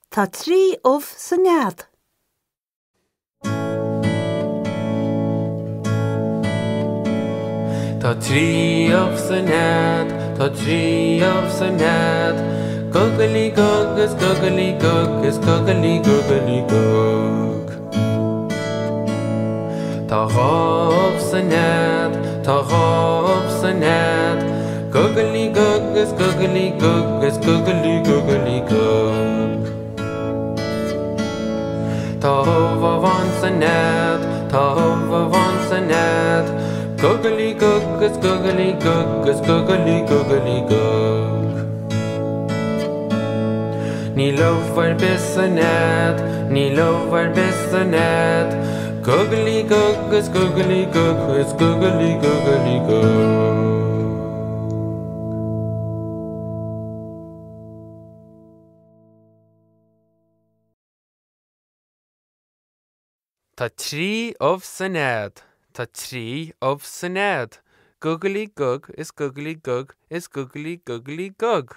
Tá tríomh sa nead. Tá tríomh sa nead, tá tríomh sa nead. Googly gug is googly gug is googly googly gug. Tá rob sa nead, tá rob sa nead. Googly gug is googly gug is googly googly gug. Tá van sa nead, tá van sa nead. Googly gug is googly gug is googly googly gug. Ní lover bis a nead, ní lover bis a nead. Googly gug is googly gug is googly googly gug. Tá tríomh sa nead, tá tríomh sa nead. Googly gug is googly gug is googly googly gug.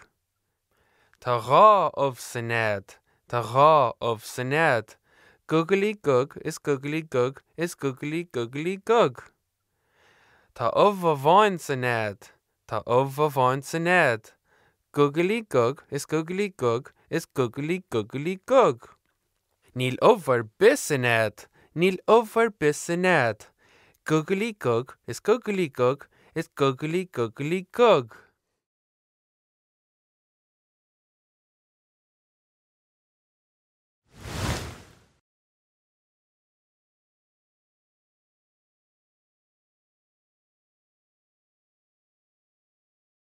Tá ráomh sa nead, tá ráomh sa nead. Googly gug is googly gug is googly googly gug. Tá uibheacha sa nead, tá uibheacha sa nead. Googly gug is googly gug is googly googly gug. Níl uibhar bis sa nead, níl uibhar bis sa nead. Googly gug is googly gug is googly googly gug.